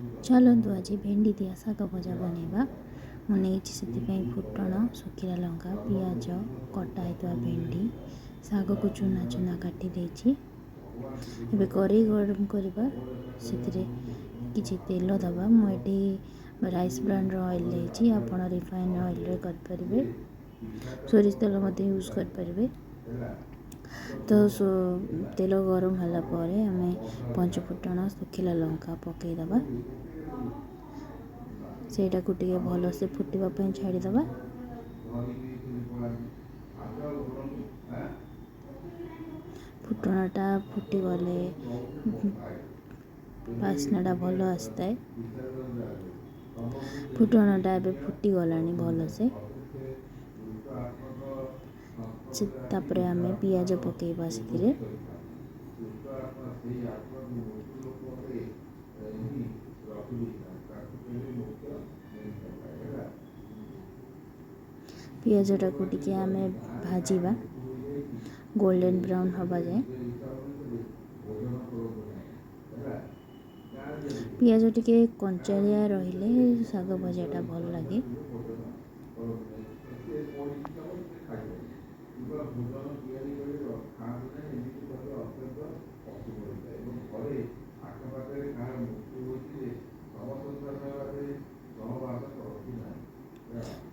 चलतु आज भेंडी दिया शाग भजा बनैबा। मुझे फुटण सुखिला लंका पियाज कटा होता भेंडी शाग को चूना चूना काटी देछि। एबे कढ़ई गरम करवा किछि तेल दबा। मुझे राइस ब्रांड ऑयल लेछि। आपण रिफाइन ऑयल रे कर परिबे। सोरिष तेल मते यूज कर परिबे। तो तेल गरम होला परे हमें पंचफुटण सुखिला लंका पकई दबा। सेटा को टिके भल से फुटिबा पई छाड़ी दबा। फुटणटा फुटी गले बास्नाटा भल आसता है। फुटणटा एबे फुटी गलानी भल से। तापरे हमें पियाज पकेइबा सेतिरे। पियाजटा को टिके आमे भाजीबा गोल्डन ब्राउन हवा जाए। पियाज टिके कंचारिया रहिले शाग भजाटा भल लगे।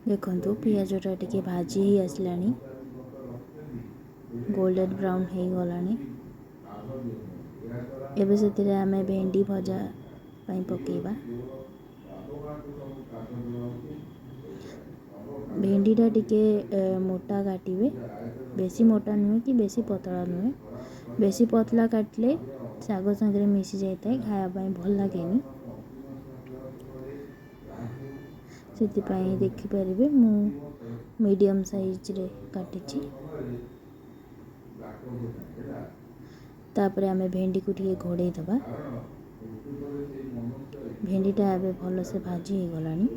देखो पियाजटा टिके भाजी ही आसलानी गोल्डन ब्राउन हो गलानी। एबे सेतिरे आमे भेंडी भजा पई पकेइबा। भेंडीटा टिके मोटा काटिबे। बेसी मोटा नुहे कि बेसी पतला नुहे। बेसी पतला काटले शाग संगे मिसी जाए खाया भल लगेनी। से देखिपारे मु मीडियम साइज रे काटी। तापरे आमे भेंडी को टिके घोड़े दबा। भेंडीटा एबे भल से भाजी हो गलानी।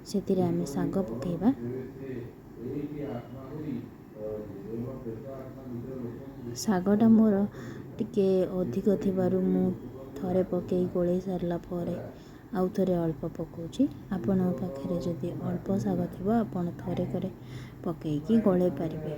सेतिरे आमे शाग पकेइबा। शागटा मोर टिके अधिक थिबारु मु थरे पकई गोले सारला परे आउ थरे अल्प पकाउछि। आपण पाखरे जदि अल्प शाग थिबो आपण थरे करे पकईकी गोले पारिबे।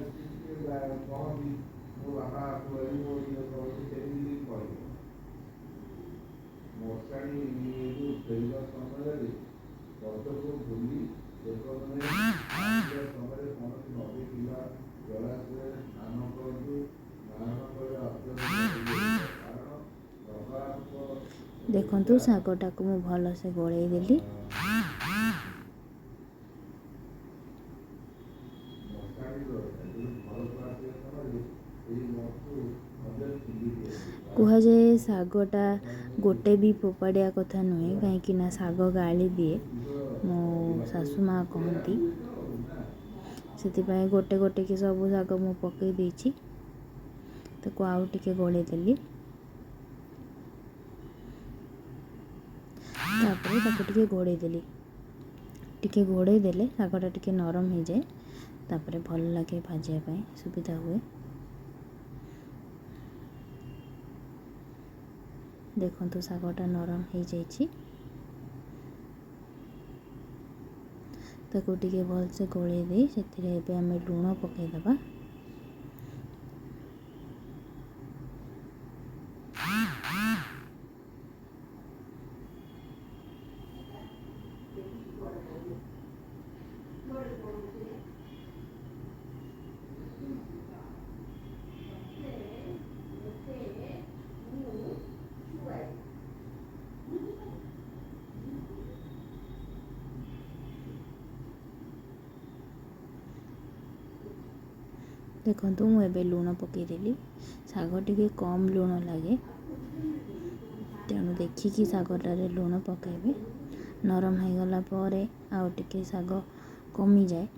देखंतु शागटा को मु भल से गोळेई देली। कुहा जाए शागटा गोटे भी फोपाड़िया कथा नुहे कहीं शाग गाली दिए मो सासु माँ कहती। से गोटे गोटे कि सब शाग मु पकई देछि। ताको आउ टिके गोले देली। तापरे ताको टिके घोड़े देली। टिके घोड़े देले शागटा टिके नरम हो जाए। तापरे भल लगे भाजिया पई सुविधा हुए। देखंतु शागटा नरम हो जाइछि। ताको टिके भल से गोले दे सेतिरे एबे हमें लूण पकई दबा। देखंतु मु एबे लूण पकई देली। शाग टिके कम लूण लगे तेणु देखिकी शागटारे लूण पकाइबे। नरम हो गला परे आउ टिके शाग कमी जाए।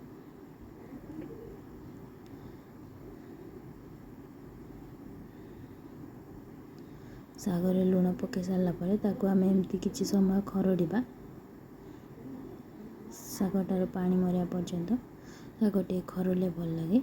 शागरे लूण पकई सारला परे ताको आमे एमती किछि समय खरड़िबा। शागटार पानी मरिया पर्यंत शाग टिके खरड़ले भल लगे।